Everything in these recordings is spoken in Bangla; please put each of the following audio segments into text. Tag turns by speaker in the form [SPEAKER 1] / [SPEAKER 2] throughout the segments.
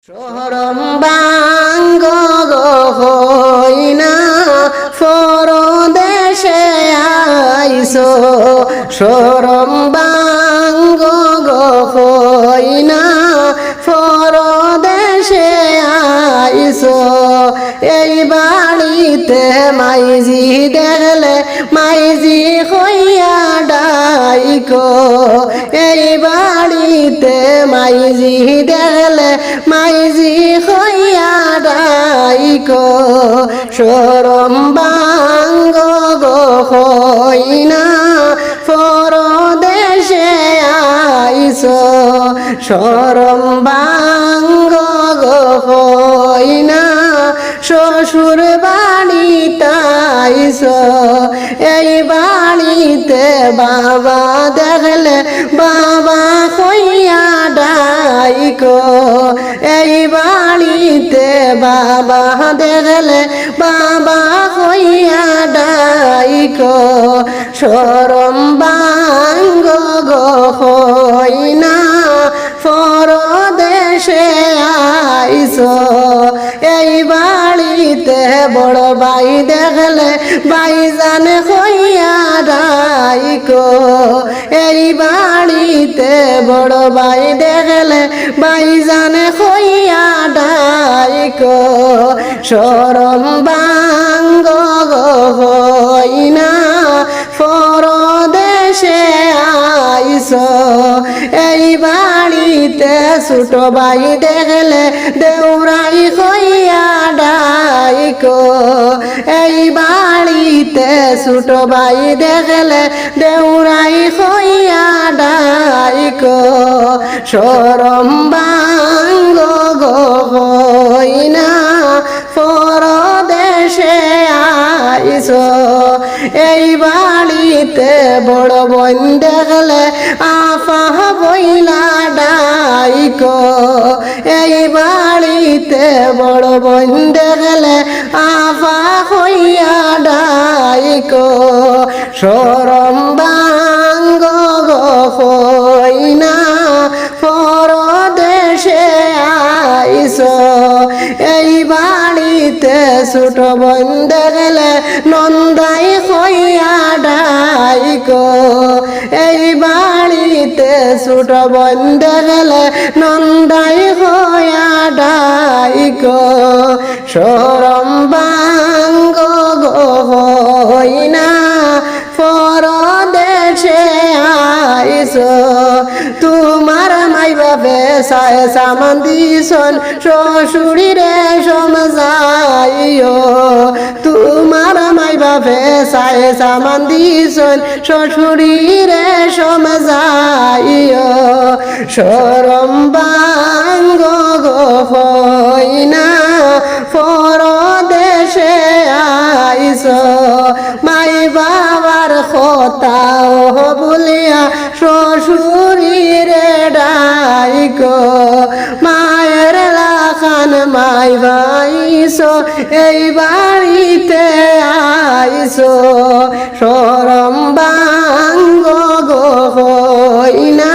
[SPEAKER 1] শরম বাঙ্গ হইনা পরদেশে আইসো শরম বাঙ্গ হইনা পরদেশে আইসো এই বাড়িতে মাইজি দেখলে মাইজি হইয়া ডাইকো এই বাড়িতে মাইজি দেখলে মাইজি হইয়া ডাইকো শরম বাঙ্গ হইনা পরদেশে আইসো শরম বাঙ্গ হইনা শ্বশুর বাড়িতে আইসো এই বাড়িতে বাবা দেখলে বাবা হইয়া ডাইকো এই বাড়িতে বাবা দেখলে বাবা হইয়া ডাইকো শরম বাঙ্গ হইনা পরদেশে আইসো এই বাড়িতে বড় ভাই দেখলে ভাইজান হইয়া ডাইকো এই বাড়িতে বড় ভাই দেখলে ভাইজান হইয়া ডাইকো শরম বাঙ্গ হইনা পরদেশে আইসো এই বাড়িতে ছোট ভাই দেখলে দেউরাই হইয়া ডাইকো এই বাড়িতে ছোট ভাই দেখলে দেউরাই হইয়া ডাইকো শরম বাঙ্গ হইনা পরদেশে আইসো এই বাড়িতে বড় বোন দেখলে আফা বইলা ডাইকো এই বাড়িতে বড় বোন দেখলে আফা হইয়া ডাইকো শরম বাঙ্গ হইনা পরদেশে আইসো এই বাড়িতে ছোট বোন দেখলে নন্দাই হইয়া ডাইকো এই বাড়িতে ছোট বোন দেখলে নন্দাই হইয়া ডাইকো শরম বাঙ্গ হইনা পরদেশে আইসো তোমার মাই বাপে সায় সামান দিছন শ্বশুরিরে সমজাইও তোমার মাই বাপে সায় সামান দিছন শ্বশুরিরে সমজাইও শরম বাঙ্গ হইনা পরদেশে আইসো মাই বাবার কথা বলিয়া শ্বশুরিরে ডাইকো মায়ের লাখান মাই ভাইসো এই বাড়িতে আইসো শরম বাঙ্গ হইনা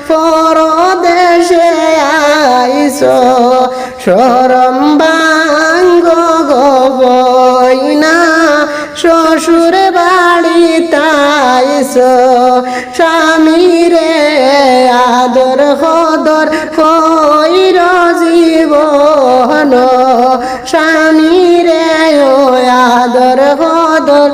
[SPEAKER 1] পরদেশে আইসো শরম বাঙ্গ হইনা শ্বশুর বাড়িতে আইসো স্বামীরে আদর হদর কইর জীবন স্বামীরে আদর হদর